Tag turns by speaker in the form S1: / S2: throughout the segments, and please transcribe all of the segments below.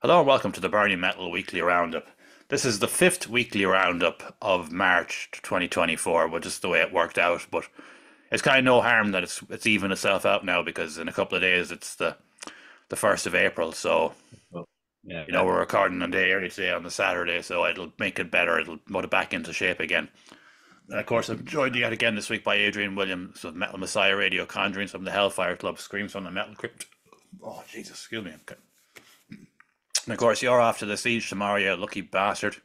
S1: Hello and welcome to the Burning Metal Weekly Roundup. This is the fifth weekly roundup of March 2024, which is the way it worked out. But it's kind of no harm that it's even itself out now because in a couple of days it's the 1st of April. So,
S2: Oh, yeah.
S1: we're recording on day early today on the Saturday, so it'll make it better. It'll put it back into shape again. And of course, I'm joined yet again this week by Adrian Williams of Metal Messiah Radio, conjuring from the Hellfire Club, screams from the Metal Crypt. Oh, Jesus, excuse me. Okay. And of course, you're off to the siege tomorrow, you lucky bastard.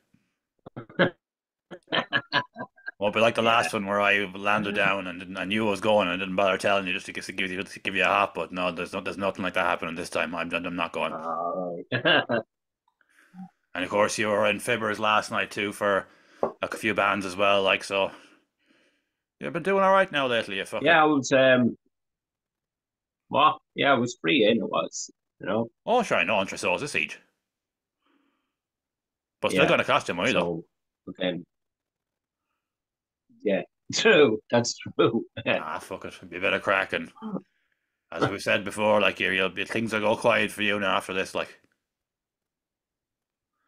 S1: Won't be like the
S2: Yeah.
S1: last one where I landed down and I knew I was going and didn't bother telling you just to give you a hop. But no, there's nothing like that happening this time. I'm not going.
S2: All right.
S1: And of course, you were in Fibbers last night too for like a few bands as well. Like so, you've been doing all right now lately. You fucking.
S2: Yeah, I was yeah, I was free in it was.
S1: Oh, sure, I know. Entre Souls, a siege, but still
S2: Yeah.
S1: going to cost you money though.
S2: So again, yeah, true. That's true.
S1: Ah, fuck it. Be a bit of crack and as we said before, like things will go quiet for you now after this. Like.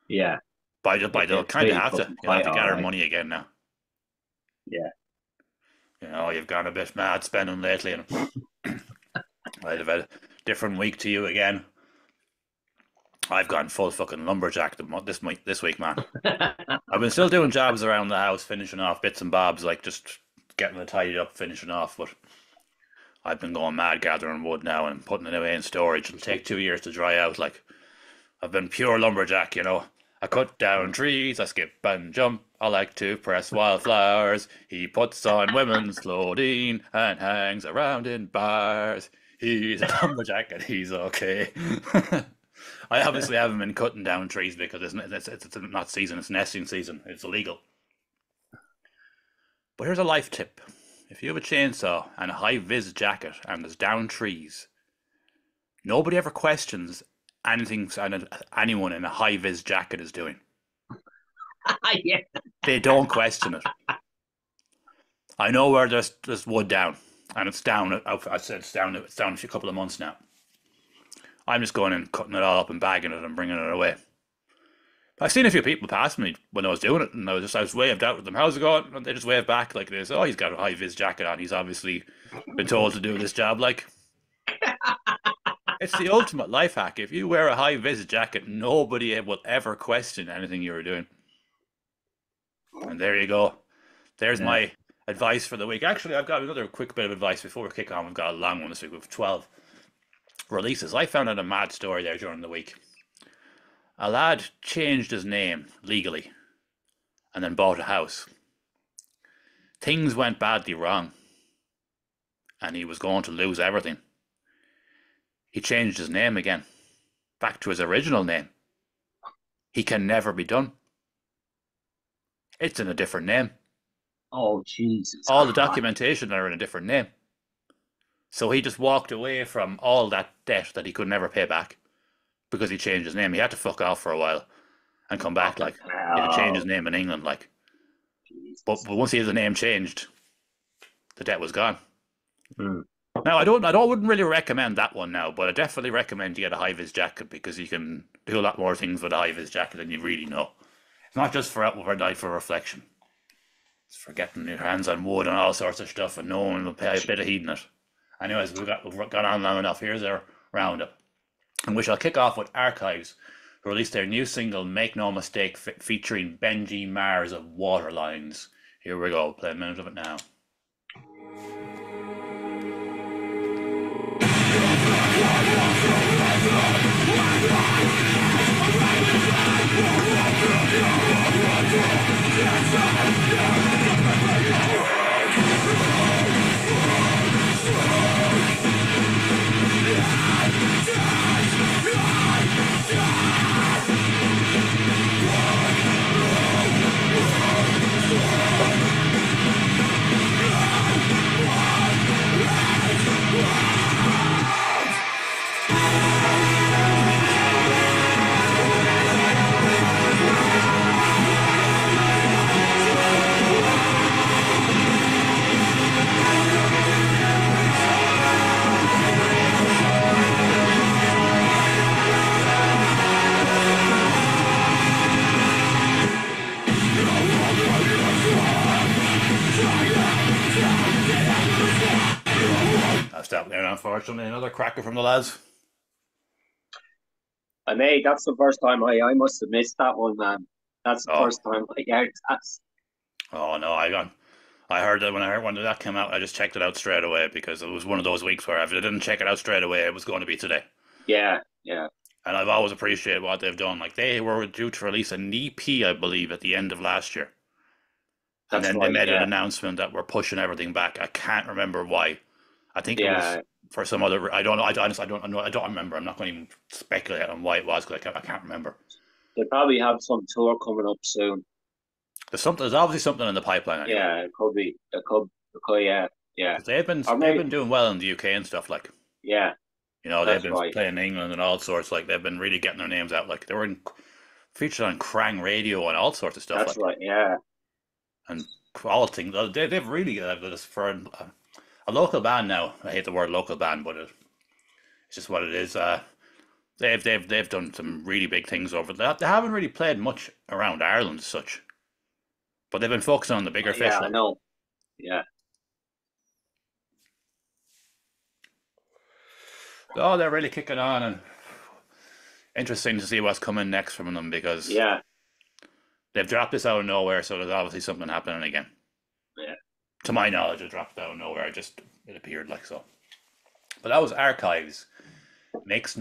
S2: Yeah.
S1: But they'll
S2: It's
S1: kind of
S2: really
S1: have to.
S2: fucking
S1: You'll have
S2: quiet,
S1: to
S2: all
S1: gather
S2: right.
S1: money again now.
S2: Yeah.
S1: You've gone a bit mad spending lately, and I'd have had a different week to you again. I've gone full fucking lumberjack this week, man. I've been still doing jobs around the house, finishing off bits and bobs, like just getting it tidied up, finishing off. But I've been going mad gathering wood now and putting it away in storage. It'll take 2 years to dry out. Like I've been pure lumberjack. I cut down trees, I skip and jump, I like to press wildflowers. He puts on women's clothing and hangs around in bars. He's a lumberjack and he's okay. I obviously haven't been cutting down trees because it's not season, it's nesting season. It's illegal. But here's a life tip. If you have a chainsaw and a high-vis jacket and there's down trees, nobody ever questions anyone in a high-vis jacket is doing.
S2: Yeah.
S1: They don't question it. I know where there's wood down, and it's down. I said it's down a couple of months now. I'm just going and cutting it all up and bagging it and bringing it away. I've seen a few people pass me when I was doing it, and I was waved out with them. How's it going? And they just wave back like this. Oh, he's got a high-vis jacket on. He's obviously been told to do this job. Like. It's the ultimate life hack. If you wear a high-vis jacket, nobody will ever question anything you're doing. And there you go. There's my advice for the week. Actually, I've got another quick bit of advice before we kick on. We've got a long one this week. We have 12 releases. I found out a mad story there during the week. A lad changed his name legally and then bought a house. Things went badly wrong. And he was going to lose everything. He changed his name again, back to his original name. He can never be done. It's in a different name.
S2: Oh, Jesus.
S1: All the documentation are in a different name. So he just walked away from all that debt that he could never pay back because he changed his name. He had to fuck off for a while and come back like he had to change his name in England like. But once he had the name changed, the debt was gone.
S2: Mm.
S1: Now I wouldn't really recommend that one now, but I definitely recommend you get a high-vis jacket because you can do a lot more things with a high-vis jacket than you really know. It's not just for overnight for reflection. It's for getting your hands on wood and all sorts of stuff, and no one will pay a bit of heed in it. Anyways, we've gone on long enough. Here's our roundup, and we shall kick off with Archives, who released their new single "Make No Mistake" featuring Benji Mars of Waterlines. Here we go. Play a minute of it now. unfortunately, another cracker from the lads.
S2: I may. That's the first time I must have missed that one, man. That's the
S1: Oh,
S2: first time I heard that.
S1: oh no, I heard that when that came out, I just checked it out straight away because it was one of those weeks where if I didn't check it out straight away, it was going to be today.
S2: Yeah, yeah.
S1: And I've always appreciated what they've done. Like they were due to release an EP, I believe, at the end of last year, and
S2: That's
S1: then they
S2: right.
S1: made an
S2: Yeah,
S1: announcement that we're pushing everything back. I can't remember why. I think it was
S2: yeah.
S1: for some other. I don't know. I honestly, I don't know. I don't remember. I'm not going to even speculate on why it was because I can't remember.
S2: They probably have some tour coming up soon.
S1: There's something. There's obviously something in the pipeline anyway.
S2: Yeah, it could be. It could. Yeah, yeah.
S1: Because
S2: Or
S1: they've
S2: maybe.
S1: been doing well in the UK and stuff. Like
S2: Yeah,
S1: they've
S2: that's
S1: been
S2: right.
S1: playing in England and all sorts. Like they've been really getting their names out. Like they were featured on Krang Radio and all sorts of stuff.
S2: That's
S1: Like
S2: right. Yeah,
S1: and all things. They've really this for a local band now. I hate the word local band, but it's just what it is. They've done some really big things over there. They haven't really played much around Ireland as such, but they've been focusing on the bigger
S2: yeah.
S1: fish.
S2: I
S1: Like
S2: know. Yeah,
S1: oh, they're really kicking on, and interesting to see what's coming next from them because
S2: yeah,
S1: they've dropped this out of nowhere. So there's obviously something happening again.
S2: yeah.
S1: To my knowledge, it dropped out of nowhere. It appeared like so. But that was Archives. Make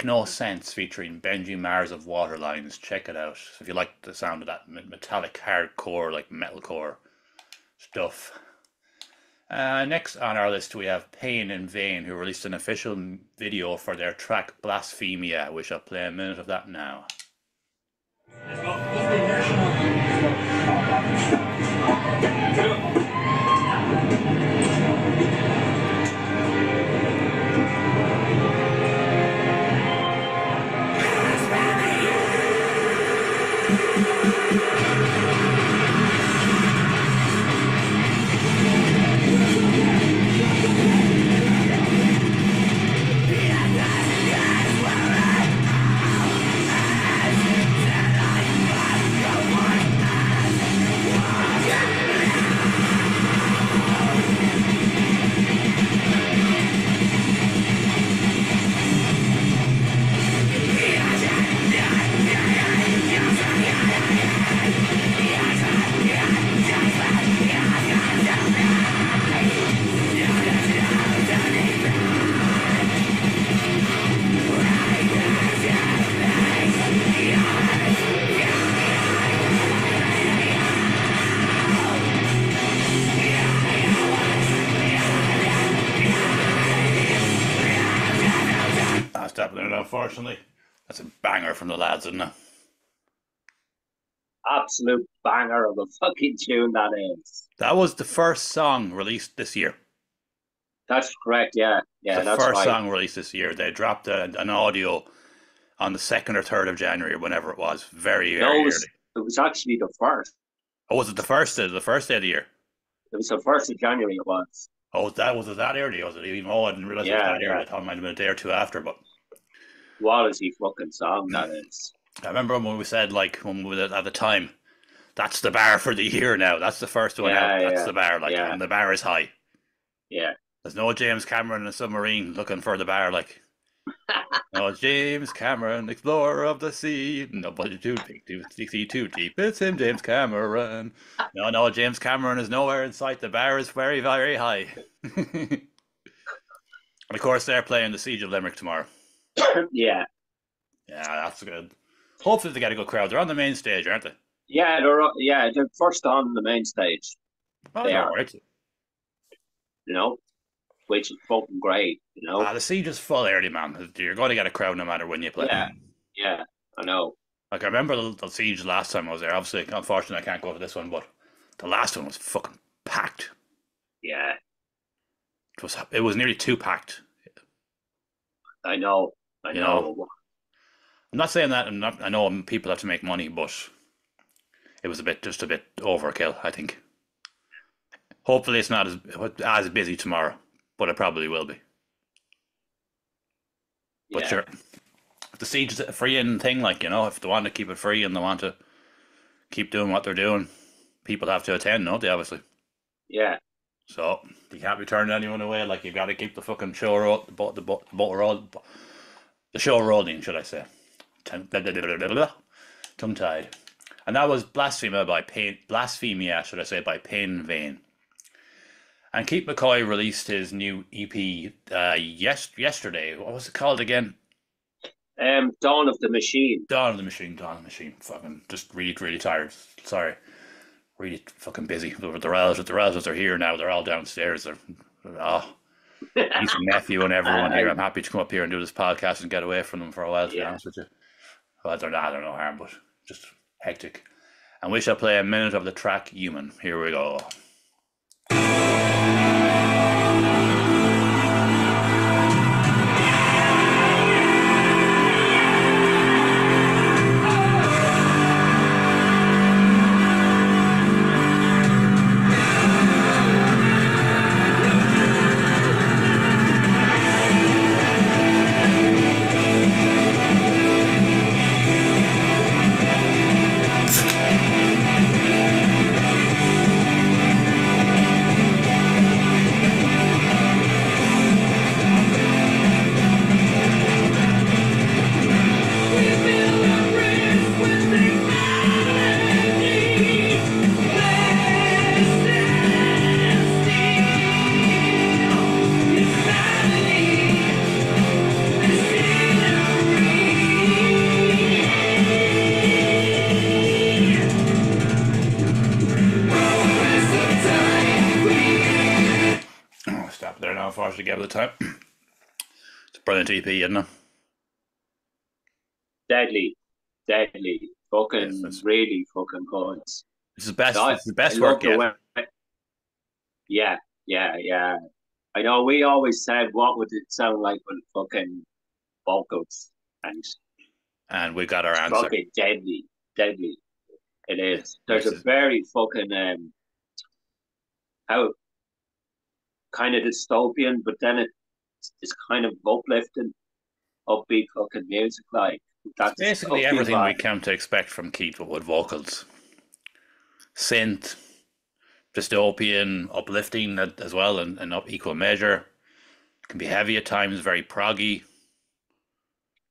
S1: no sense featuring Benji Mars of Waterlines. Check it out if you like the sound of that metallic hardcore like metalcore stuff. Next on our list we have Pain in Vain, who released an official video for their track Blasphemia. We shall play a minute of that now. That's happening, unfortunately. That's a banger from the lads, isn't it?
S2: Absolute banger of a fucking tune that is.
S1: That was the first song released this year.
S2: That's correct. Yeah,
S1: It's
S2: yeah.
S1: the
S2: That's
S1: first
S2: right.
S1: song released this year. They dropped an audio on the 2nd or 3rd of January, whenever it was. Very,
S2: No,
S1: very early.
S2: it was actually the first.
S1: Oh, was it the first day of the year?
S2: It was the 1st of January. It was.
S1: Oh, that was it that early? Was it even? Oh, I didn't realize it was
S2: Yeah,
S1: that early.
S2: yeah.
S1: I thought it might have been a day or two after. But
S2: Quality fucking song that is.
S1: I remember when we said like when we at the time, that's the bar for the year now. That's the first one out.
S2: Yeah,
S1: That's
S2: yeah,
S1: the bar, like,
S2: yeah,
S1: and the bar is high.
S2: yeah.
S1: There's no James Cameron in a submarine looking for the bar, like. No, James Cameron, explorer of the sea. Nobody too big to see too deep. It's him, James Cameron. No, James Cameron is nowhere in sight. The bar is very, very high. And of course, they're playing the Siege of Limerick tomorrow.
S2: Yeah,
S1: Yeah, that's good. Hopefully, they get a good crowd. They're on the main stage, aren't they?
S2: yeah. They're first on the main stage.
S1: Oh,
S2: They
S1: they're
S2: are,
S1: alright.
S2: you know, which is fucking great.
S1: The Siege is full early, man. You're going to get a crowd no matter when you play.
S2: Yeah, yeah. I know.
S1: Like, I remember the Siege last time I was there. Obviously, unfortunately, I can't go to this one, but the last one was fucking packed.
S2: Yeah,
S1: It was nearly too packed.
S2: I know. I
S1: You know,
S2: know.
S1: I'm not saying that. I know people have to make money, but it was just a bit overkill. I think. Hopefully, it's not as busy tomorrow, but it probably will be. But
S2: Yeah,
S1: sure, the Siege is a free in thing. Like if they want to keep it free and they want to keep doing what they're doing, people have to attend, don't they? Obviously.
S2: yeah.
S1: So you can't be turning anyone away. Like you've got to keep the fucking show roll, the show rolling, should I say? Tongue tied. And that was blasphemia, should I say, by Pain Vein. And Keith McCoy released his new EP yesterday. What was it called again?
S2: Dawn of the Machine.
S1: Dawn of the Machine. Dawn of the Machine. Fucking just really, really tired. Sorry, really fucking busy. The relatives are here now. They're all downstairs. They're oh, niece and nephew and everyone here. I'm happy to come up here and do this podcast and get away from them for a while. To be
S2: Yeah.
S1: honest with you, well, they're not. They're no harm, but just hectic. And we shall play a minute of the track "Human." Here we go. Stop there now, unfortunately, give it the time. It's a brilliant EP, isn't it?
S2: Deadly, deadly,
S1: Yes,
S2: fucking really fucking good.
S1: it's the best.
S2: I,
S1: It's the
S2: I
S1: best
S2: love
S1: work
S2: the
S1: yet.
S2: way. Yeah, yeah, yeah. I know we always said what would it sound like with fucking vocals, and
S1: And we got our
S2: it's
S1: answer.
S2: fucking deadly, deadly. It is. There's
S1: Yes,
S2: a very fucking how kind of dystopian, but then it's kind of uplifting, upbeat fucking music. Like
S1: it's
S2: that
S1: basically
S2: dystopian
S1: everything we
S2: vibe.
S1: come to expect from Keith but with vocals. Synth, dystopian, uplifting as well, and up equal measure. Can be heavy at times, very proggy.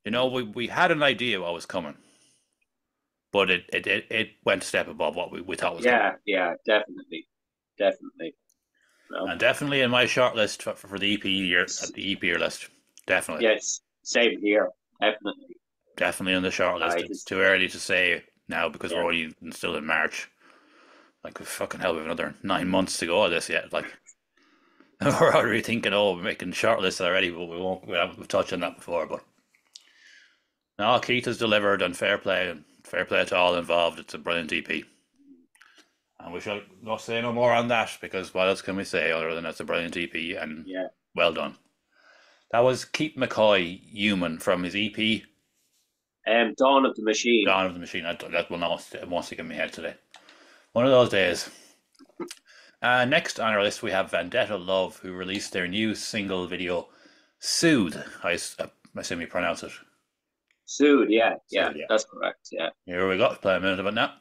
S1: You know, we had an idea what was coming, but it went a step above what we thought was coming.
S2: Yeah, yeah, definitely, definitely. No,
S1: And definitely in my short list for the EP year at the EP year list. Definitely.
S2: yes, same here, definitely.
S1: Definitely on the short list.
S2: I
S1: It's
S2: just
S1: too early to say now because we're
S2: yeah,
S1: only still in March. Like fucking hell, we have another 9 months to go of this yet. Like we're already thinking, oh, we're making short lists already, but we won't. We've touched on that before, but no, Keith has delivered and fair play to all involved. It's a brilliant EP, and we shall not say no more on that because what else can we say other than it's a brilliant EP and
S2: yeah.
S1: well done. That was Keith McCoy, Human, from his EP
S2: Dawn of the Machine.
S1: Dawn of the Machine. That will not won't stick in my head today. One of those days. Next on our list, we have Vendetta Love, who released their new single video, Soothe. I assume you pronounce it.
S2: Soothe, yeah, yeah,
S1: Soothe, yeah.
S2: that's correct. Yeah.
S1: Here we go. Let's play a minute of it now.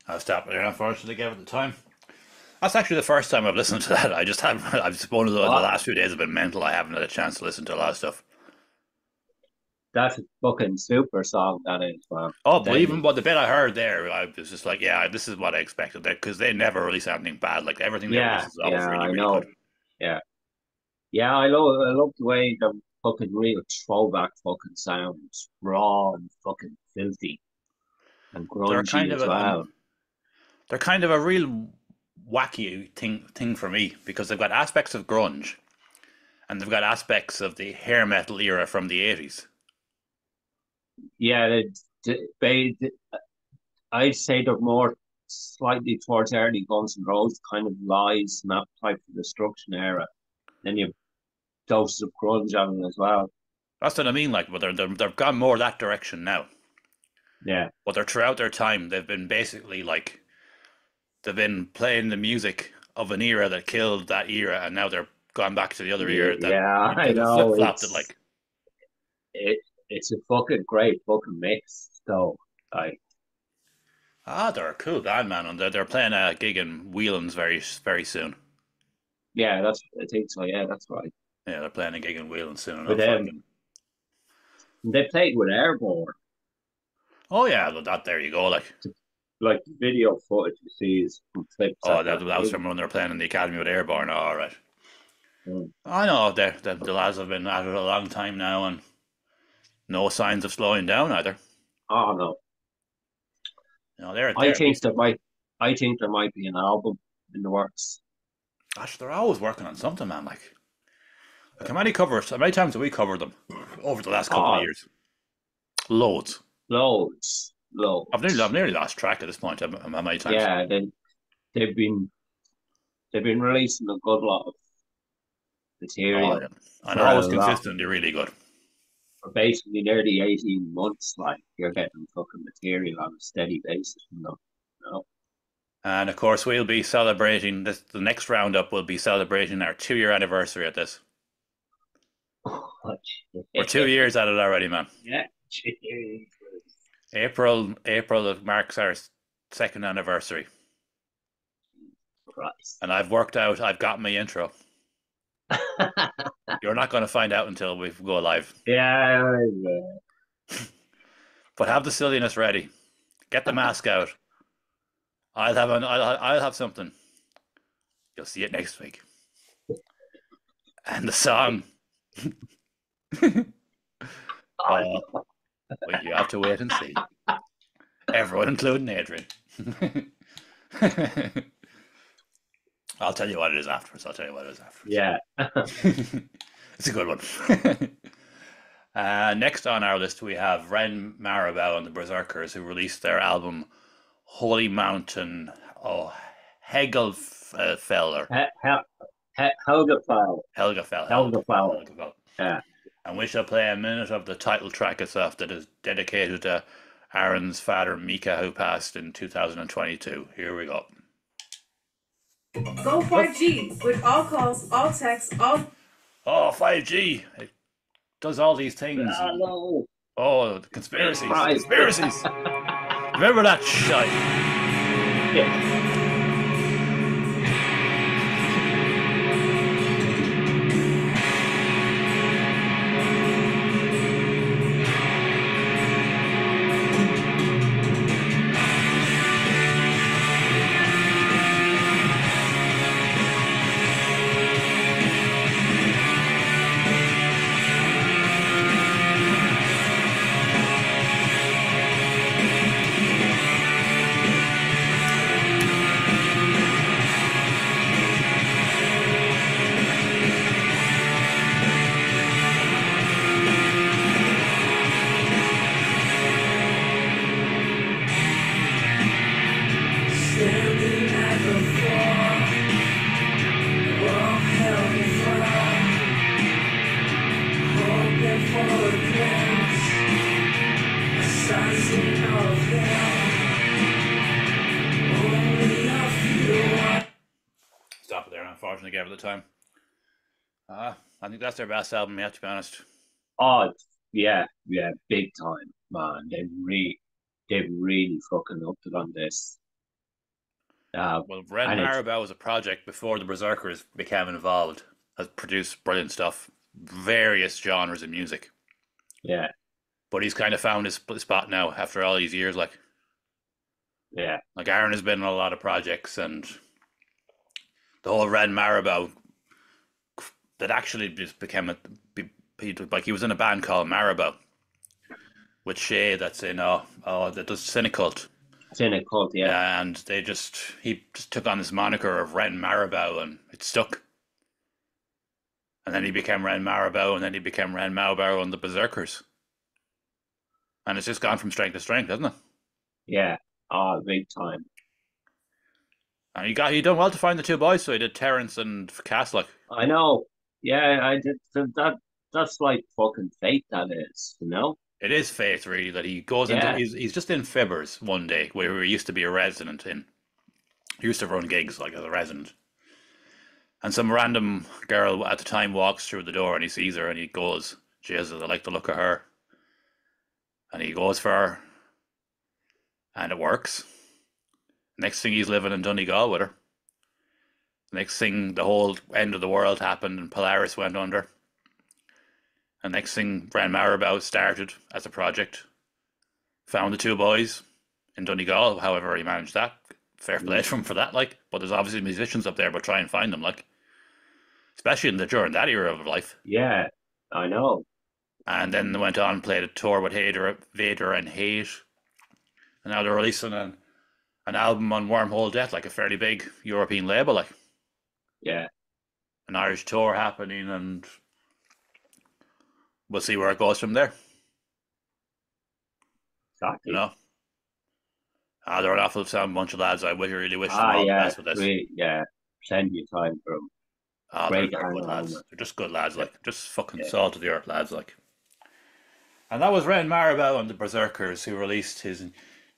S1: I'll stop it there, unfortunately, gave it the time. That's actually the first time I've listened to that. I just haven't. I've just one of the
S2: What?
S1: last few days have been mental. I haven't had a chance to listen to a lot of stuff.
S2: that's a fucking super song. That is, man.
S1: Oh, but
S2: Deadly.
S1: even but the bit I heard there, I was just like, yeah, this is what I expected there because they never release anything bad. Like everything they release
S2: Yeah,
S1: is always
S2: yeah,
S1: really,
S2: I
S1: really good.
S2: know. Yeah, yeah, I love the way the fucking real throwback fucking sounds, raw and fucking filthy and
S1: They're
S2: grungy
S1: kind of
S2: as well.
S1: they're kind of a real wacky thing for me because they've got aspects of grunge and they've got aspects of the hair metal era from the 80s.
S2: Yeah, I'd say they're more slightly towards early Guns N' Roses, kind of Lies and that type of Destruction era. Then you have doses of grunge on it as well.
S1: That's what I mean. Like, but they've gone more that direction now.
S2: Yeah,
S1: But they're throughout their time, they've been basically like they've been playing the music of an era that killed that era, and now they're gone back to the other era that
S2: yeah, I
S1: they've flip
S2: know.
S1: flopped it. Like,
S2: It it's a fucking great fucking mix. So like,
S1: they're a cool band, man, and they're playing a gig in Whelan's very soon.
S2: yeah, that's I think so. Yeah, that's right.
S1: Yeah, they're playing a gig in Whelan's soon
S2: But
S1: enough.
S2: they played with Airborne.
S1: Oh yeah, that there you go. Like,
S2: Like the video footage you see is from clips
S1: oh,
S2: at
S1: that,
S2: that
S1: that was
S2: gig.
S1: from when they were playing in the Academy with Airborne. Oh, all right.
S2: Mm.
S1: I know the lads have been at it a long time now, and no signs of slowing down either.
S2: Oh no,
S1: You know, they're
S2: I
S1: they're a
S2: think
S1: beast.
S2: there might, I think there might be an album in the works.
S1: Gosh, they're always working on something, man. Like how many times have we covered them over the last couple of
S2: Oh,
S1: years? Loads.
S2: loads,
S1: I've
S2: loads.
S1: nearly lost track at this point. How many times?
S2: Yeah, they've been they've been releasing a good lot of
S1: Oh
S2: material
S1: yeah, and
S2: for a
S1: always
S2: lot,
S1: consistently really good.
S2: for basically nearly 18 months. Like you're getting fucking material on a steady basis from them. You know?
S1: And of course, we'll be celebrating this. The next roundup will be celebrating our 2 year anniversary at this. We're 2 years at it already, man.
S2: Yeah, Jesus
S1: April marks our second anniversary,
S2: Christ.
S1: and I've got my intro. You're not going to find out until we go live.
S2: Yeah, yeah.
S1: But have the silliness ready. Get the mask out. I'll have something. You'll see it next week. And the song. Oh, well, you have to wait and see. Everyone, including Adrian. I'll tell you what it is afterwards. I'll tell you what it is afterwards.
S2: Yeah.
S1: It's a good one. Next on our list, we have Ren Maribel and the Berserkers, who released their album Holy Mountain. Oh, Hegelfeller.
S2: Helgafell.
S1: Helgafell.
S2: Helgafell.
S1: Helgafell.
S2: Yeah.
S1: And we shall play a minute of the title track itself that is dedicated to Aaron's father, Mika, who passed in 2022. Here we go.
S3: Go 5G with all calls, all texts, all.
S1: Oh, 5G. It does all these things.
S2: Hello.
S1: Oh, the conspiracies.
S2: Christ.
S1: Conspiracies. Remember that shite?
S2: Yeah.
S3: Standing at the floor, all hell hoping for a glimpse, a sighting of them, only a few.
S1: Stop it there. Unfortunately, gave it the time. I think that's their best album yet, to be honest.
S2: Oh, yeah, yeah, big time, man. They've really fucking upped it on this.
S1: Well, Ren
S2: And it's
S1: Maribel was a project before the Berserkers became involved. Has produced brilliant stuff, various genres of music.
S2: yeah,
S1: but he's kind of found his spot now after all these years.
S2: Yeah.
S1: Like Aaron has been on a lot of projects, and the whole Red Marabou that actually just became like he was in a band called Marabou with Shay that's in that does Cinecult.
S2: Cynical, yeah.
S1: And he just took on this moniker of Ren Marabou, and it stuck. And then he became Ren Marabou, and then he became Ren Marabou and the Berserkers. And it's just gone from strength to strength, hasn't it?
S2: Yeah. Oh, big time.
S1: And he done well to find the two boys, so he did Terrence and Cass. Like,
S2: I know. Yeah, I did that's like fucking fate, that is, you know?
S1: it is fate, really, that he goes into.
S2: Yeah.
S1: He's just in Fibbers one day, where he used to be a resident in. He used to run gigs like as a resident. And some random girl at the time walks through the door, and he sees her, and he goes, "Jesus, I like the look of her." And he goes for her, and it works. Next thing, he's living in Donegal with her. Next thing, the whole end of the world happened, and Polaris went under. And next thing, Ren Marabou started as a project. Found the two boys in Donegal. However, he managed that. Fair play to him for that. Like, but there's obviously musicians up there, but try and find them. Like, especially during that era of life.
S2: Yeah, I know.
S1: And then they went on and played a tour with Vader and Hate. And now they're releasing an album on Wormhole Death, like a fairly big European label, like
S2: Yeah.
S1: an Irish tour happening, and we'll see where it goes from there.
S2: Exactly.
S1: You know, they're an awful sound bunch of lads. I really wish them all the
S2: Yeah,
S1: best with this.
S2: yeah. Plenty of time for them.
S1: They're
S2: Great to hang
S1: good
S2: on
S1: lads.
S2: with.
S1: They're just good lads, like just fucking
S2: Yeah.
S1: salt of the earth lads, like. And that was Ren Marabou and the Berserkers, who released his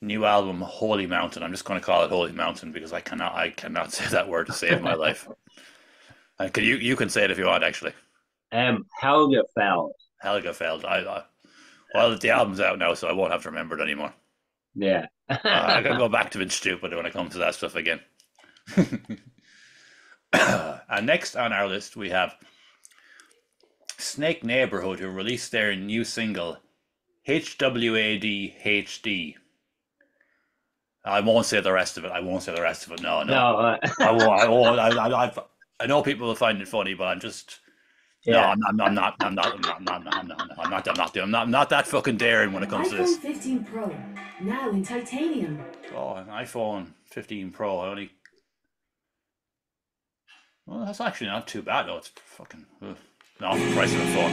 S1: new album Holy Mountain. I'm just going to call it Holy Mountain because I cannot say that word to save my life. And you can say it if you want, actually.
S2: Helga fell.
S1: Helgafeld. Well, the album's out now, so I won't have to remember it anymore.
S2: Yeah.
S1: I can go back to being stupid when it comes to that stuff again. And next on our list, we have Snake Neighborhood, who released their new single, HWAD. I won't say the rest of it. No.
S2: No.
S1: I won't. I know people will find it funny, but I'm just.
S2: Yeah.
S1: No, I'm not that fucking daring when it comes to this.
S4: iPhone 15 Pro, now in titanium.
S1: Oh, an iPhone 15 Pro. Well, that's actually not too bad, though. It's fucking. No, the price of a phone.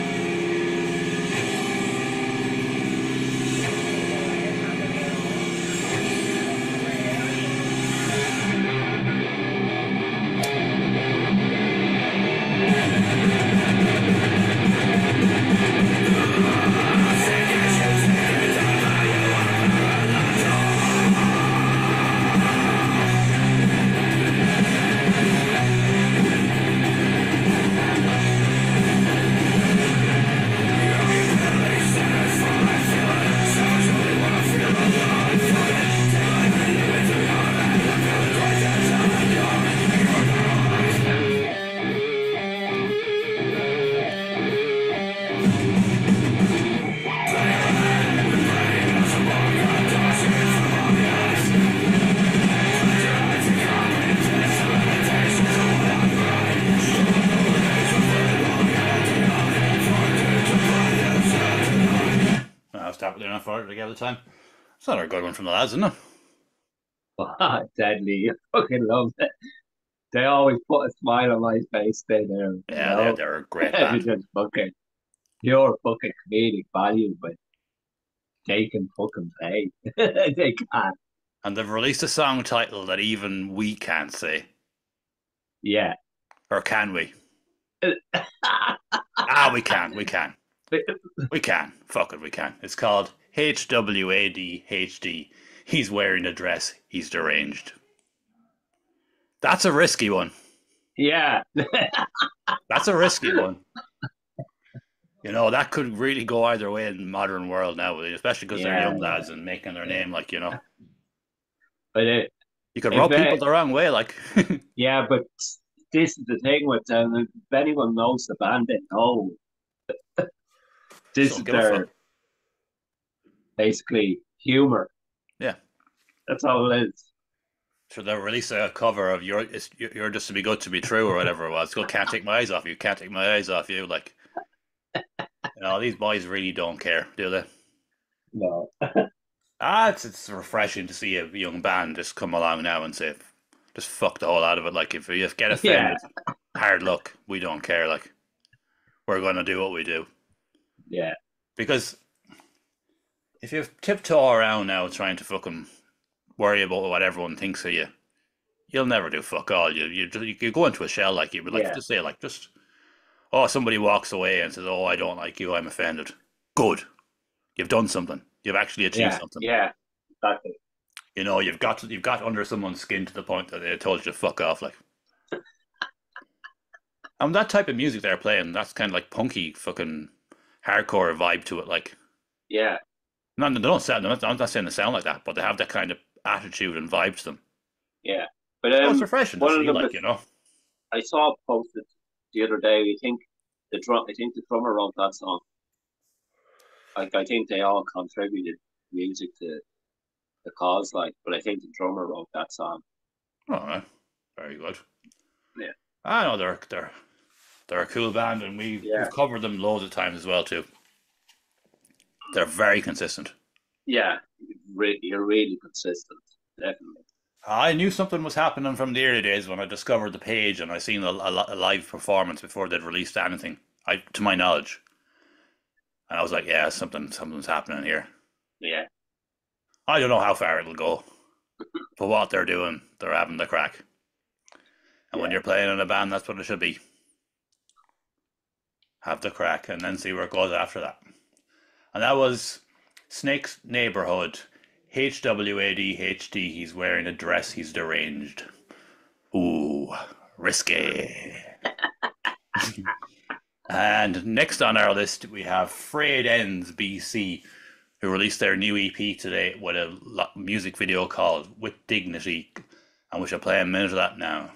S1: Together time. It's not a good one from the lads, isn't it?
S2: Deadly. You fucking love it. They always put a smile on my face. They're there.
S1: Yeah, they're a great band.
S2: Just fucking pure fucking comedic value, but they can fucking play. They can.
S1: And they've released a song title that even we can't say.
S2: Yeah.
S1: Or can we? We can. We can. Fuck it, we can. It's called HWADHD. He's wearing a dress. He's deranged. That's a risky one.
S2: Yeah.
S1: That's a risky one. You know, that could really go either way in the modern world now, especially because they're young lads and making their name, like, you know.
S2: But
S1: you could rub people the wrong way, like.
S2: Yeah, but this is the thing with them. If anyone knows the band, they know. This is basically humor.
S1: Yeah.
S2: That's all it is.
S1: So they'll release a cover of you're just to be good to be true or whatever it was. Go, can't take my eyes off you. Can't take my eyes off you. Like, these boys really don't care, do they?
S2: No.
S1: It's refreshing to see a young band just come along now and say, just fuck the whole out of it. Like, if you get
S2: Yeah.
S1: offended, hard luck. We don't care. Like, we're going to do what we do.
S2: Yeah.
S1: Because if you tiptoe around now trying to fucking worry about what everyone thinks of you, you'll never do fuck all. You go into a shell like you would like
S2: Yeah.
S1: to say like just somebody walks away and says, "Oh, I don't like you. I'm offended." Good, you've done something. You've actually achieved
S2: Yeah.
S1: something.
S2: Yeah. Exactly.
S1: You've got under someone's skin to the point that they told you to fuck off. Like, and that type of music they're playing, that's kind of like punky fucking hardcore vibe to it. Like,
S2: Yeah.
S1: no, they don't sound. I'm not saying they sound like that, but they have that kind of attitude and vibe to them.
S2: Yeah. But
S1: So it's refreshing to
S2: one of
S1: see,
S2: them
S1: like,
S2: I saw posted the other day. I think the drummer wrote that song. Like I think they all contributed music to the cause, like, but I think the drummer wrote that song.
S1: Oh, very good.
S2: Yeah.
S1: I know they're a cool band, and we've covered them loads of times as well too. They're very consistent.
S2: Yeah, you're really consistent, definitely.
S1: I knew something was happening from the early days when I discovered the page and I seen a live performance before they'd released anything, to my knowledge. And I was like, yeah, something's happening here.
S2: Yeah.
S1: I don't know how far it'll go, but what they're doing, they're having the crack. And when you're playing in a band, that's what it should be. Have the crack and then see where it goes after that. And that was Snake's Neighborhood. HWADHD. He's wearing a dress. He's deranged. Ooh, risky. And next on our list, we have Frayed Ends BC, who released their new EP today with a music video called With Dignity. And we shall play a minute of that now.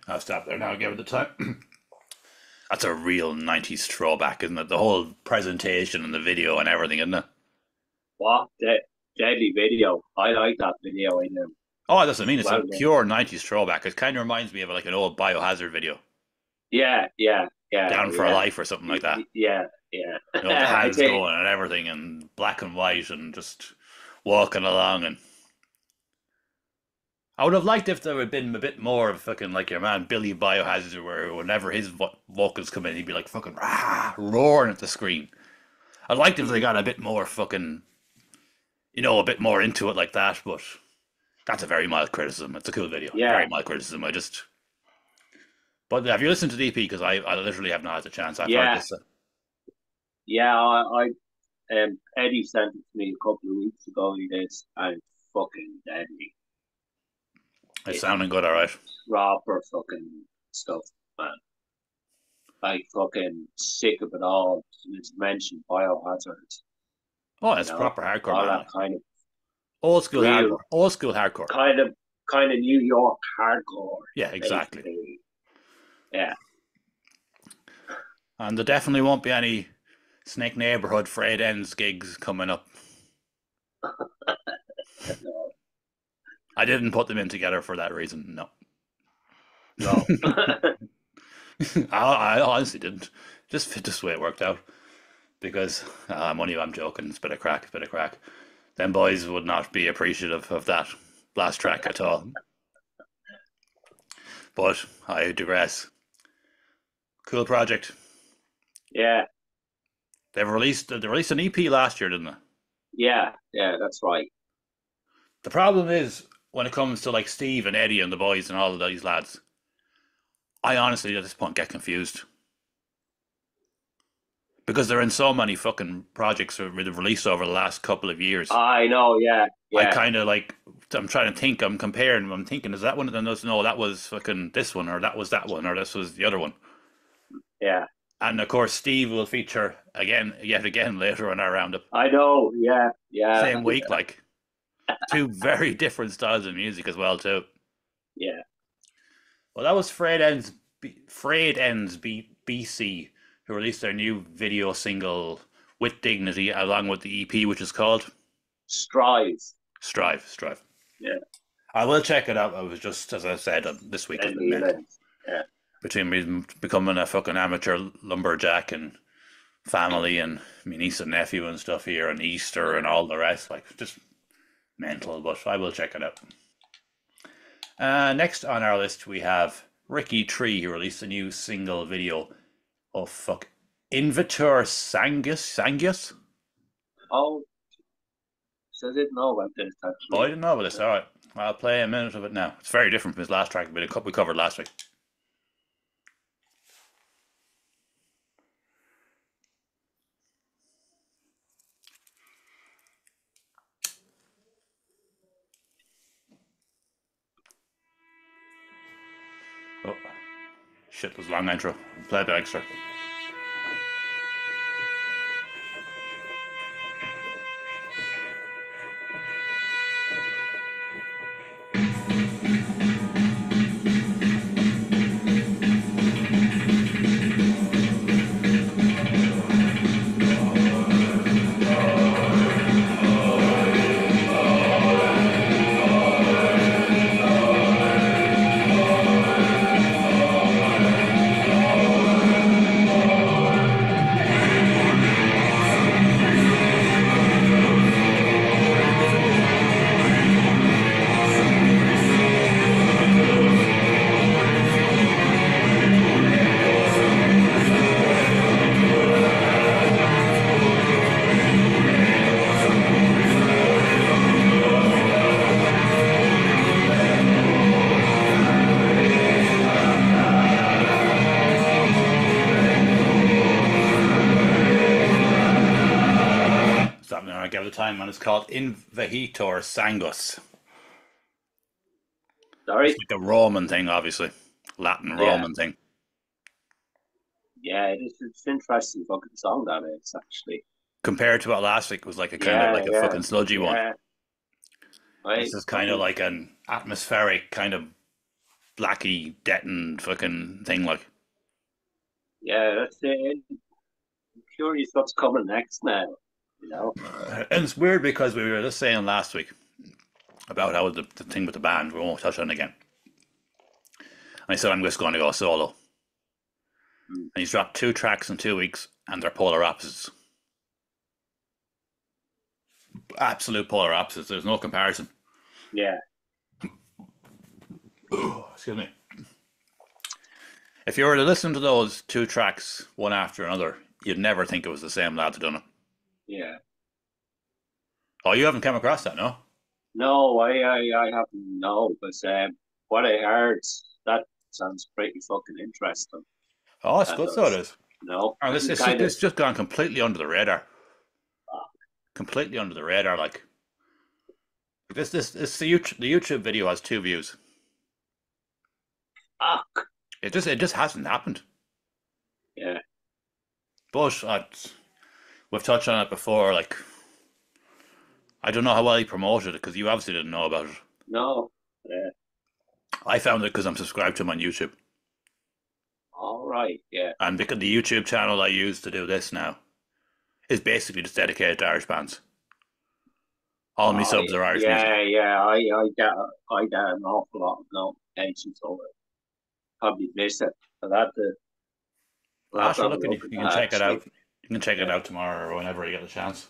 S1: I'll stop there now, give it the time. That's a real 90s throwback, isn't it? The whole presentation and the video and everything, isn't it?
S2: What? Deadly video. I like that video, I know.
S1: Oh, that's what I mean. It's
S2: Well
S1: a
S2: done.
S1: pure 90s throwback. It kind of reminds me of like an old Biohazard video.
S2: Yeah.
S1: Down for a Life or something like that.
S2: Yeah.
S1: The hands going and everything and black and white and just walking along. And I would have liked if there had been a bit more of fucking like your man Billy Biohazard, where whenever his vocals come in, he'd be like fucking roaring at the screen. I'd liked if they got a bit more fucking, a bit more into it like that, but that's a very mild criticism. It's a cool video.
S2: Yeah.
S1: Very mild criticism. But have you listened to DP? Because I literally have not had the chance. I've heard this.
S2: Yeah, Eddie sent it to me a couple of weeks ago. He did, and it's fucking deadly.
S1: It's sounding good, all right.
S2: Proper fucking stuff, man. Like fucking sick of it all. It's mentioned Biohazard.
S1: Oh, it's proper hardcore,
S2: all
S1: man.
S2: that kind of
S1: old school hardcore. Old school hardcore.
S2: Kind of New York hardcore.
S1: Yeah, exactly.
S2: Basically. Yeah.
S1: And there definitely won't be any Snake Neighborhood Frayed Ends gigs coming up.
S2: No.
S1: I didn't put them in together for that reason. No,
S2: No.
S1: I honestly didn't. Just the way it worked out. Because I'm joking. It's a bit of crack. It's a bit of crack. Them boys would not be appreciative of that last track at all. But I digress. Cool project.
S2: Yeah,
S1: They released an EP last year, didn't they?
S2: yeah, that's right.
S1: The problem is when it comes to like Steve and Eddie and the boys and all of these lads, I honestly at this point get confused because they're in so many fucking projects that have released over the last couple of years.
S2: I know, yeah,
S1: I
S2: yeah,
S1: kind of like I'm trying to think. I'm comparing. I'm thinking, is that one? And no, that was fucking this one, or that was that one, or this was the other one.
S2: yeah.
S1: And of course, Steve will feature again, yet again later in our roundup.
S2: I know, yeah, yeah,
S1: Same week, like two very different styles of music as well too.
S2: yeah.
S1: Well, that was Frayed Ends BC, who released their new video single with Dignity, along with the EP, which is called
S2: Strive.
S1: Strive.
S2: Yeah.
S1: I will check it out. I was just, as I said, this week has been mental.
S2: Yeah.
S1: Between me becoming a fucking amateur lumberjack and family and my niece and nephew and stuff here and Easter and all the rest, like just mental, but I will check it out. Next on our list we have Ricky Tree, who released a new single video of Invitor Sangus.
S2: Oh, so I didn't know about this actually.
S1: Oh, I didn't know about this. All right, I'll play a minute of it now. It's very different from his last track, but we covered last week. Oh, shit, there's a long intro. Play the extra. Time, and it's called Invitor Sangus.
S2: Sorry?
S1: It's like a Roman thing, obviously. Latin Roman thing.
S2: Yeah, it's an interesting fucking song that is actually.
S1: Compared to what last week was like a kind of like a fucking sludgy one.
S2: Right.
S1: This is kind of like an atmospheric kind of blacky deadened fucking thing, like.
S2: Yeah, that's it. I'm curious what's coming next now. You know?
S1: And it's weird because we were just saying last week about how the thing with the band, we won't touch on it again. And I said, I'm just going to go solo. And he's dropped 2 tracks in 2 weeks, and they're polar opposites. Absolute polar opposites. There's no comparison.
S2: Yeah.
S1: Excuse me. If you were to listen to those 2 tracks, one after another, you'd never think it was the same lad that done it.
S2: Yeah.
S1: Oh, you haven't come across that, no?
S2: No, I haven't. No, but what I heard, that sounds pretty fucking interesting.
S1: Oh, it's good, so it is.
S2: No,
S1: oh, it's just gone completely under the radar. Completely under the radar, like the YouTube video has 2 views.
S2: Fuck.
S1: It just hasn't happened.
S2: Yeah.
S1: But we've touched on it before. Like, I don't know how well he promoted it because you obviously didn't know about it.
S2: No. Yeah.
S1: I found it because I'm subscribed to him on YouTube.
S2: All right. Yeah.
S1: And because the YouTube channel I use to do this now is basically just dedicated to Irish bands. All my subs are Irish music.
S2: Yeah. I get an awful lot of notifications over it. Probably miss it. I'll have to
S1: Sure,
S2: have a
S1: look,
S2: look
S1: you
S2: at
S1: can
S2: that
S1: check it
S2: actually.
S1: out. You can check it
S2: Yeah.
S1: out tomorrow or whenever you get a chance.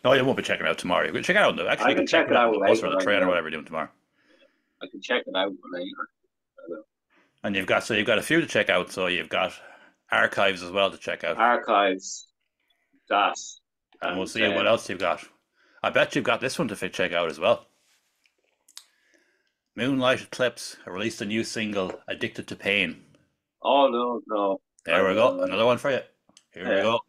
S1: No, you won't be checking it out tomorrow. You can check it out. Actually,
S2: I
S1: you can
S2: can
S1: check
S2: check
S1: it
S2: it
S1: out on
S2: out
S1: the bus or
S2: later.
S1: the train or whatever you're doing tomorrow.
S2: I can check it out later.
S1: And you've got a few to check out. So you've got archives as well to check out,
S2: Archives, that,
S1: and we'll
S2: and
S1: see what else you've got. I bet you've got this one to check out as well. Moonlight Eclipse released a new single, "Addicted to Pain."
S2: oh no.
S1: There we go, another one for you. Here we go.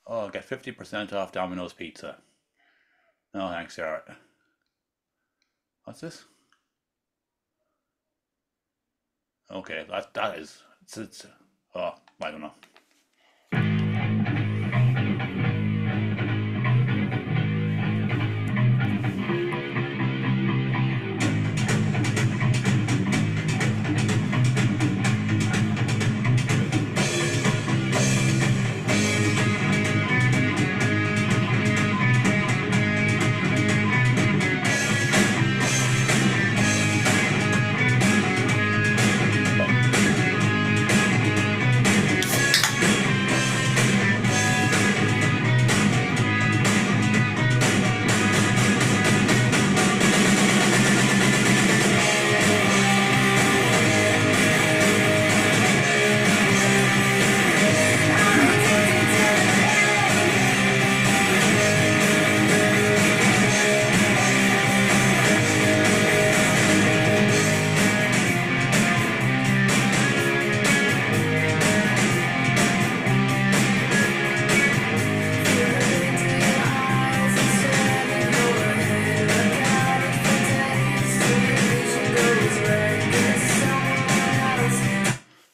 S1: Oh, get 50% off Domino's Pizza. No, thanks, you're alright. What's this? Okay, that is it's oh, I don't know.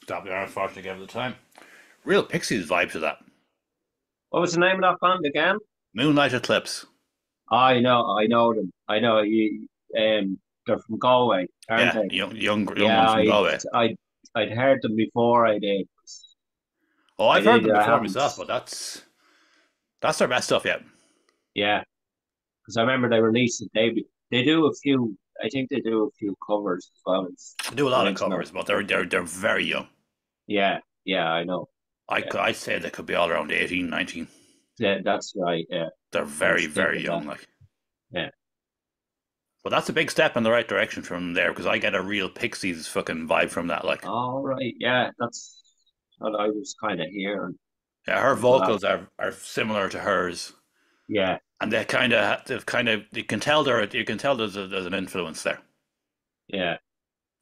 S1: Stop there, unfortunately, give it the time. Real Pixies vibe to that.
S2: What was the name of that band again?
S1: Moonlight Eclipse.
S2: I know them. I know you. They're from Galway, aren't
S1: Yeah,
S2: they?
S1: young
S2: Yeah,
S1: ones from Galway.
S2: I'd heard them before. I did.
S1: Oh, I've heard them
S2: I
S1: before
S2: haven't.
S1: myself, but that's their best stuff yet.
S2: Yeah, because I remember they released it. They do a few. I think they do a few covers as well.
S1: They do a lot of
S2: original.
S1: covers, but they're very young.
S2: Yeah, I know.
S1: I'd say they could be all around 18, 19.
S2: Yeah, that's right. Yeah,
S1: They're very young, like.
S2: Yeah.
S1: But that's a big step in the right direction from there because I get a real Pixies fucking vibe from that, like.
S2: All right. Yeah, that's what I was kind of hearing.
S1: Yeah, her vocals are similar to hers.
S2: Yeah.
S1: And you can tell there's an influence there.
S2: Yeah.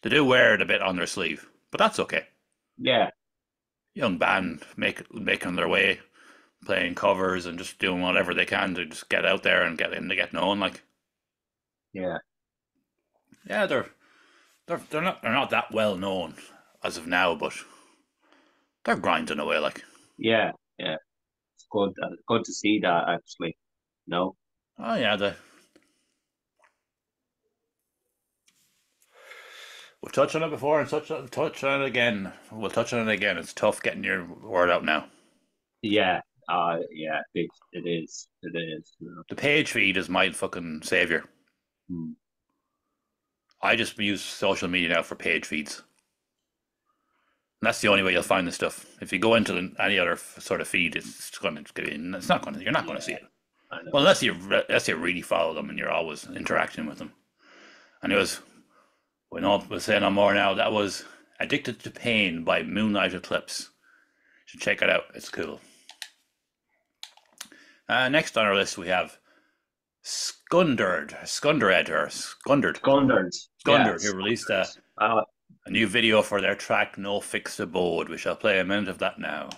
S1: They do wear it a bit on their sleeve, but that's okay.
S2: Yeah.
S1: Young band making their way, playing covers and just doing whatever they can to just get out there and get known. Like,
S2: yeah,
S1: they're not that well known as of now, but they're grinding away. Like,
S2: yeah, it's good to see that actually. No.
S1: Oh yeah, we've touched on it before and touch on it again. We'll touch on it again. It's tough getting your word out now.
S2: Yeah, it is. You know.
S1: The page feed is my fucking savior. I just use social media now for page feeds. And that's the only way you'll find the stuff. If you go into any other sort of feed, you're not going to see it. Well, unless you really follow them and you're always interacting with them. Anyways, we'll say no more now. That was "Addicted to Pain" by Moonlight Eclipse. You should check it out. It's cool. Next on our list we have Skunderd, who released a new video for their track "No Fixed Abode." We shall play a minute of that now.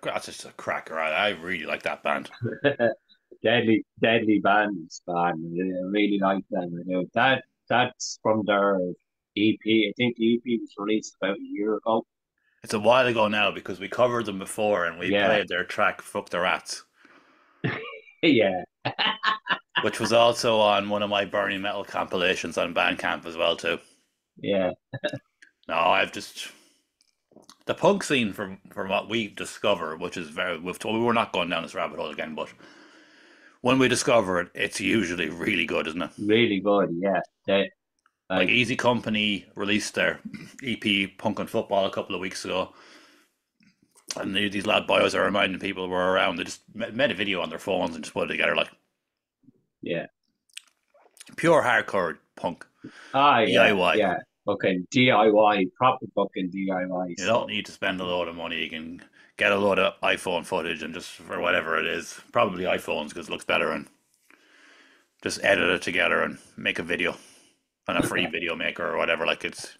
S1: That's just a cracker. I really like that band.
S2: Deadly bands, man. I really like them. You know, that's from their EP. I think the EP was released about a year ago.
S1: It's a while ago now because we covered them before and we
S2: Yeah,
S1: played their track "Fuck the Rats,"
S2: yeah,
S1: which was also on one of my Burning Metal compilations on Bandcamp as well too.
S2: yeah,
S1: No, I've just the punk scene from what we discover, which is we're not going down this rabbit hole again, but when we discover it, it's usually really good, isn't it?
S2: really good. Yeah,
S1: Like
S2: like
S1: Easy Company released their EP Punk and Football a couple of weeks ago, and these lad boys are reminding people were around. They just made a video on their phones and just put it together, like
S2: yeah.
S1: pure hardcore punk
S2: Yeah,
S1: DIY.
S2: yeah. Fucking DIY, proper fucking DIY
S1: You don't
S2: stuff.
S1: need to spend a load of money. You can get a load of iPhone footage and just for whatever it is, probably iPhones because it looks better, and just edit it together and make a video on a free video maker or whatever. Like it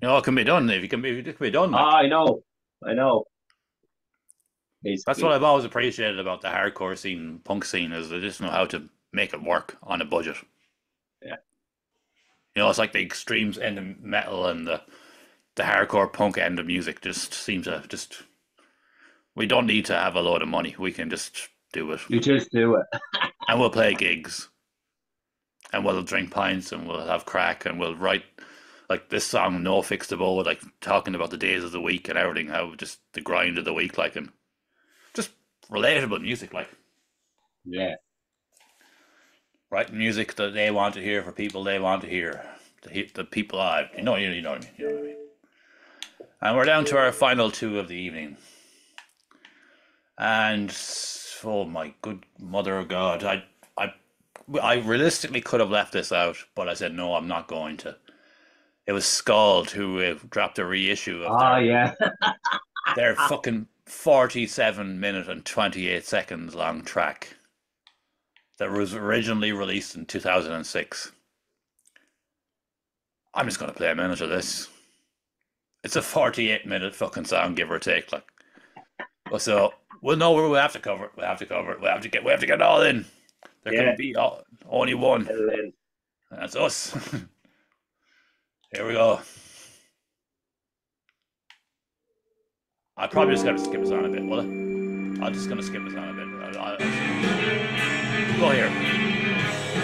S1: can be done if you can be. It can be done. Like
S2: I know.
S1: that's what
S2: Basically,
S1: I've always appreciated about the hardcore scene, punk scene, is they just know how to make it work on a budget.
S2: yeah.
S1: It's like the extremes end of metal and the hardcore punk end of music just seems to just. We don't need to have a load of money. We can just do it,
S2: You just do it.
S1: and we'll play gigs, and we'll drink pints, and we'll have crack, and we'll write like this song, "No Fix the Bow," like talking about the days of the week and everything, how just the grind of the week, like, and just relatable music, like
S2: Yeah,
S1: writing music that they want to hear for people they want to hear, the people you know what I mean, you know what I mean. And we're down to our final two of the evening. And oh my good mother of God, I realistically could have left this out, but I said no, I'm not going to. It was Scald who dropped a reissue of
S2: yeah.
S1: their fucking 47 minute and 28 seconds long track that was originally released in 2006. I'm just going to play a minute of this. It's a 48-minute fucking song, give or take. Like, so we'll know where we have to cover it. We have to cover it. We have to get it all in. There
S2: Yeah.
S1: can be only one.
S2: And then,
S1: That's us. Here we go. I probably just got to skip us on a bit, will I? I'm just going to skip us on a bit. I'll go here.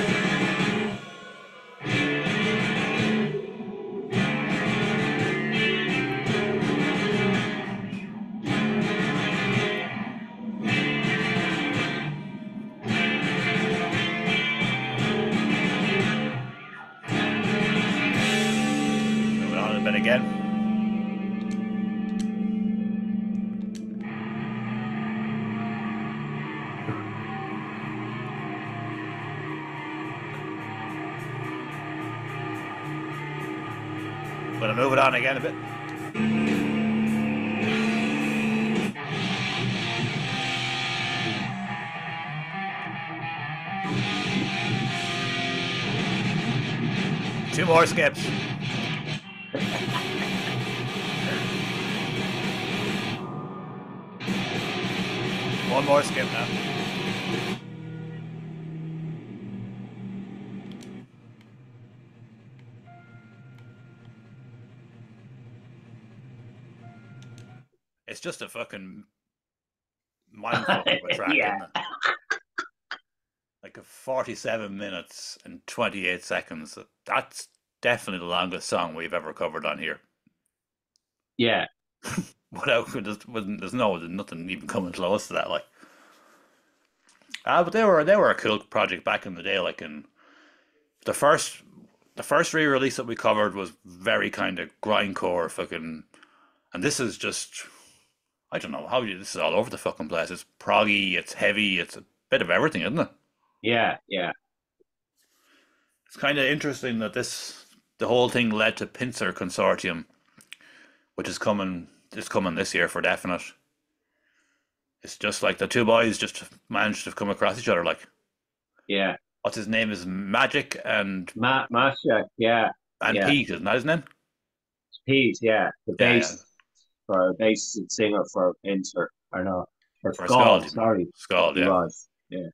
S1: Move it on a bit again. Gonna move it on again a bit. Two more skips. One more skip now. It's just a fucking mindfuck of a track,
S2: Yeah.
S1: isn't it? Like a 47 minutes and 28 seconds. That's definitely the longest song we've ever covered on here.
S2: Yeah,
S1: There's nothing even coming close to that. Like, but they were a cool project back in the day. Like, in the first re-release that we covered was very kind of grindcore fucking, and this is just, I don't know this is all over the fucking place. It's proggy, it's heavy, it's a bit of everything, isn't it?
S2: yeah.
S1: It's kind of interesting that the whole thing led to Pincer Consortium, which is coming this year for definite. It's just like the two boys just managed to come across each other. Like,
S2: Yeah.
S1: what's his name is Magic and
S2: Masha, yeah.
S1: and
S2: Yeah.
S1: Pete, isn't that his name?
S2: Pete, yeah. The
S1: Yeah,
S2: bass. for a bassist and singer for Pinter, or no, for
S1: For a Scald,
S2: Scald, sorry.
S1: Scald,
S2: He
S1: yeah.
S2: was. Yeah.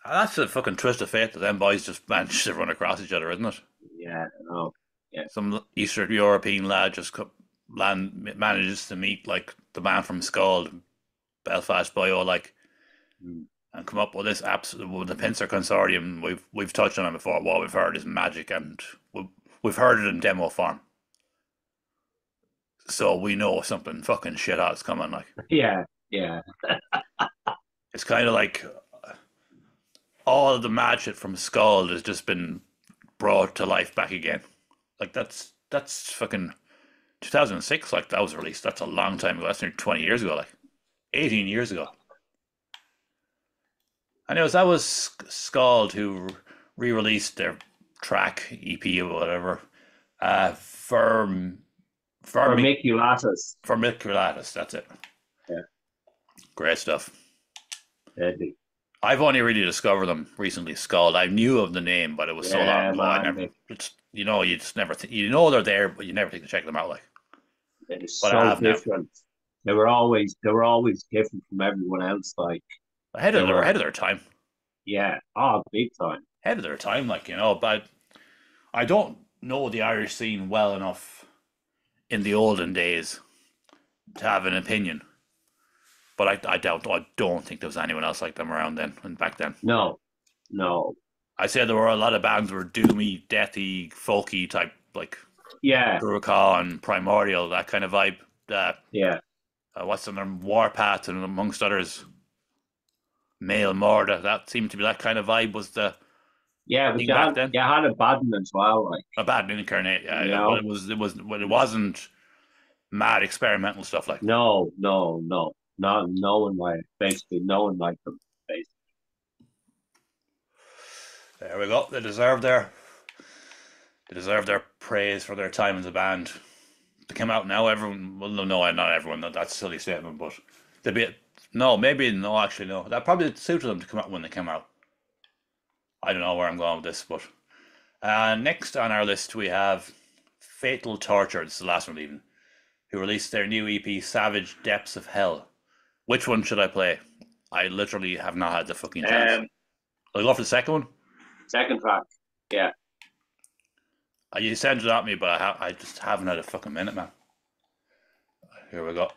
S1: That's a fucking twist of fate that them boys just managed to run across each other, isn't it?
S2: Yeah, I know. Yeah.
S1: Some Eastern European lad just manages to meet like the man from Scald, Belfast Bio, like,
S2: Mm.
S1: and come up with this absolute with the Pincer Consortium. We've touched on it before. What we've heard is magic, and we've heard it in demo form, so we know something fucking shit hot's coming. Like,
S2: Yeah, yeah.
S1: it's kind of like all of the mad shit from Scald has just been brought to life back again. Like that's fucking 2006. Like that was released. That's a long time ago. That's nearly 20 years ago. Like 18 years ago. Anyways, that was Scald who re-released their track EP or whatever. For
S2: For
S1: me,
S2: Mickey Lattis.
S1: for Milculatus. That's it.
S2: Yeah,
S1: Great stuff.
S2: deadly.
S1: I've only really discovered them recently. Scald. I knew of the name, but it was so long
S2: Yeah,
S1: ago. I
S2: man.
S1: never. It's you just never. You know they're there, but you never think to check them out. Like,
S2: They're
S1: but I
S2: so
S1: have now.
S2: different. They were always different from everyone else. Like
S1: Ahead
S2: they
S1: of their
S2: were,
S1: ahead of their time.
S2: yeah, oh, big time.
S1: Ahead of their time. Like but I don't know the Irish scene well enough in the olden days to have an opinion. But I don't think there was anyone else like them around then and back then.
S2: No, no.
S1: I said there were a lot of bands that were doomy, deathy, folky type, like
S2: Yeah,
S1: Gurukha and Primordial, that kind of vibe.
S2: yeah,
S1: What's the name? Warpath and amongst others, Male Murder. That seemed to be that kind of vibe was the
S2: yeah. But
S1: thing
S2: you
S1: back
S2: had
S1: then.
S2: you had a Baden as well, like
S1: A bad incarnate, yeah,
S2: you
S1: yeah. But
S2: know.
S1: it wasn't mad experimental stuff like.
S2: No, no, no. Not no one like basically no one liked them. Basically.
S1: There we go. They deserve their praise for their time as a band. They came out now. Everyone, well, no, not everyone. That's a silly statement, but they be no, maybe no. Actually, no. That probably suited them to come out when they came out. I don't know where I'm going with this, but next on our list we have Fatal Torture. This is the last one, even. Who released their new EP, Savage Depths of Hell. Which one should I play? I literally have not had the fucking chance. I'll go for the second one.
S2: Second track. Yeah.
S1: You sent it at me, but I just haven't had a fucking minute, man. Here we go.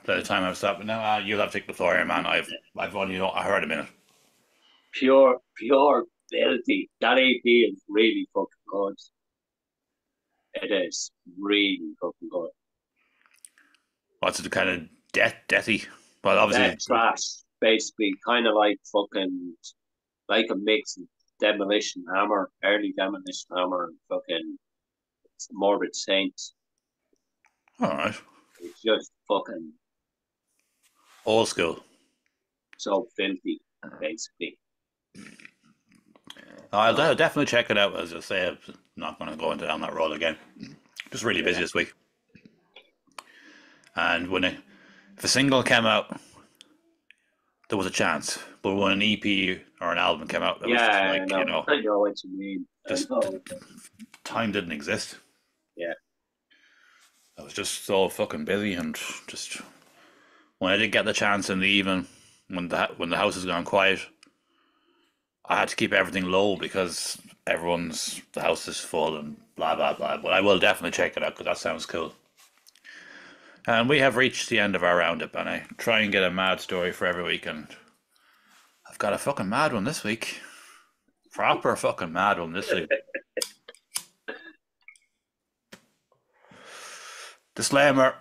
S1: By the time I've stopped, but now you'll have to take the floor here, man. I've only I heard a minute.
S2: Pure filthy. That EP is really fucking good. It is really fucking good.
S1: What's it kind of deathy? Well, obviously,
S2: That trash, basically, kind of like fucking like a mix of Demolition Hammer, early Demolition Hammer, and fucking Morbid Saints.
S1: all right,
S2: It's just fucking
S1: old school.
S2: so filthy, basically.
S1: I'll definitely check it out. As I say, I'm not going to go into down that road again. Just really busy this week. And if a single came out, there was a chance. But when an EP or an album came out, it was just
S2: Yeah,
S1: like,
S2: I know. I know what you mean.
S1: just
S2: I know.
S1: time didn't exist.
S2: Yeah.
S1: I was just so fucking busy, and just when I did get the chance in the evening, when the house has gone quiet, I had to keep everything low because the house is full and blah, blah, blah. But I will definitely check it out because that sounds cool. And we have reached the end of our roundup, and I try and get a mad story for every week, and I've got a fucking mad one this week. Proper fucking mad one this week. Disclaimer,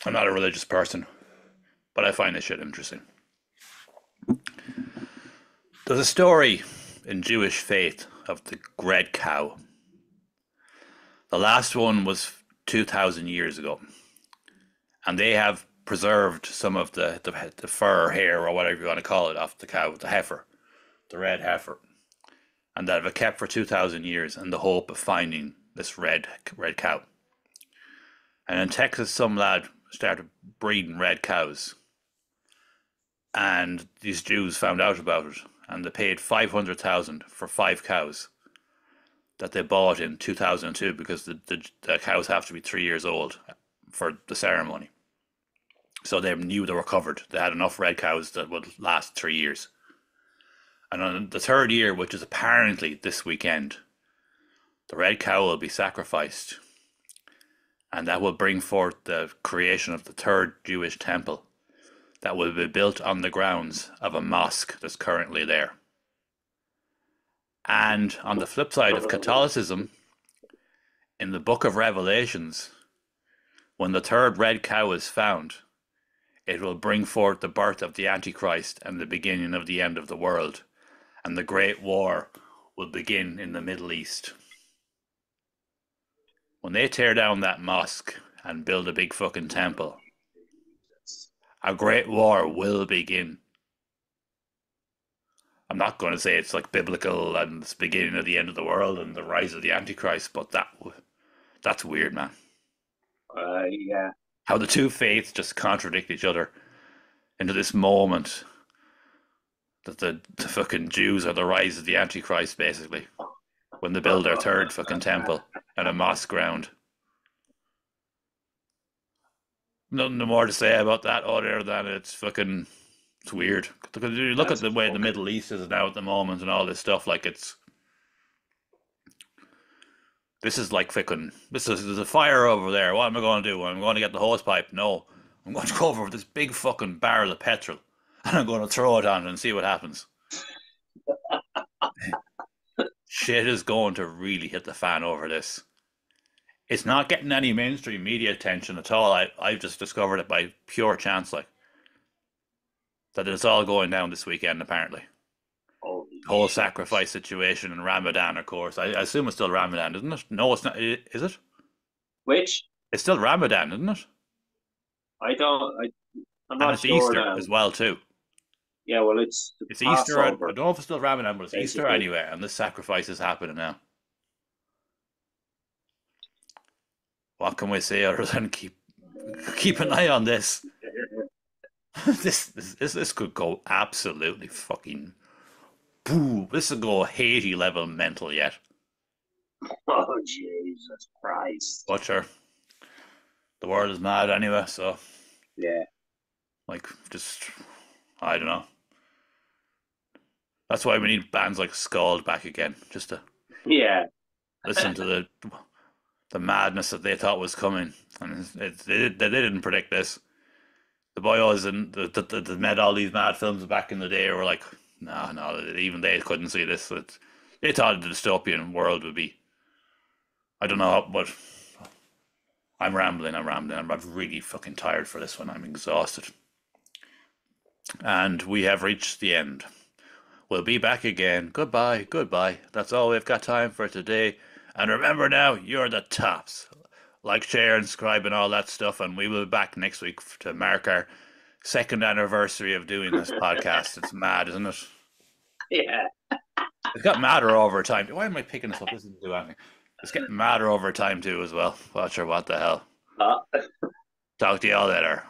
S1: I'm not a religious person, but I find this shit interesting. There's a story in Jewish faith of the red cow. The last one was 2,000 years ago, and they have preserved some of the fur, hair, or whatever you want to call it, off the cow, the heifer, the red heifer, and that have it kept for 2,000 years in the hope of finding this red cow. And in Texas, some lad started breeding red cows, and these Jews found out about it, and they paid 500,000 for 5 cows that they bought in 2002 because the cows have to be 3 years old for the ceremony. So they knew they were covered. They had enough red cows that would last 3 years. And on the third year, which is apparently this weekend, the red cow will be sacrificed. And that will bring forth the creation of the third Jewish temple that will be built on the grounds of a mosque that's currently there. And on the flip side of Catholicism, in the book of Revelations, when the third red cow is found, it will bring forth the birth of the Antichrist and the beginning of the end of the world. And the Great War will begin in the Middle East. When they tear down that mosque and build a big fucking temple, a great war will begin. I'm not going to say it's like biblical and it's the beginning of the end of the world and the rise of the Antichrist, but that's weird, man.
S2: Yeah.
S1: How the two faiths just contradict each other into this moment that the fucking Jews are the rise of the Antichrist, basically, when they build their third fucking temple and a mosque ground. Nothing more to say about that other than it's weird. Because you look at the way the Middle East is now at the moment and all this stuff, like this is there's a fire over there. What am I going to do? I'm going to get the hose pipe? No. I'm going to go over with this big fucking barrel of petrol and I'm going to throw it on and see what happens. Shit is going to really hit the fan over this. It's not getting any mainstream media attention at all. I've just discovered it by pure chance, like that it's all going down this weekend apparently. Whole sacrifice situation in Ramadan, of course. I assume it's still Ramadan, isn't it? No, it's not. Is it?
S2: Which?
S1: It's still Ramadan, isn't it?
S2: I'm
S1: and
S2: not
S1: it's
S2: sure
S1: Easter
S2: now.
S1: as well too.
S2: Yeah, well, it's
S1: Easter. I
S2: Passover.
S1: don't know if it's still Ramadan, but it's
S2: Basically.
S1: Easter anyway, and this sacrifice is happening now. What can we say other than keep an eye on this? This could go absolutely fucking boo. This will go Haiti level mental yet.
S2: Oh, Jesus Christ.
S1: But sure, the world is mad anyway, so
S2: Yeah.
S1: like just I don't know. That's why we need bands like Scald back again, just to
S2: Yeah.
S1: listen to the madness that they thought was coming, and they didn't predict this. The boys and that made all these mad films back in the day were like, no, even they couldn't see this. They thought the dystopian world would be. I don't know, but I'm rambling. I'm really fucking tired for this one. I'm exhausted. And we have reached the end. We'll be back again. Goodbye. That's all we've got time for today. And remember now, you're the tops. Like, share, and subscribe and all that stuff. And we will be back next week to mark our 2nd anniversary of doing this podcast. It's mad, isn't it?
S2: Yeah.
S1: It's got madder over time. Why am I picking this up? This doesn't do anything. It's getting madder over time too as well. Not sure what the hell. Talk to y'all later.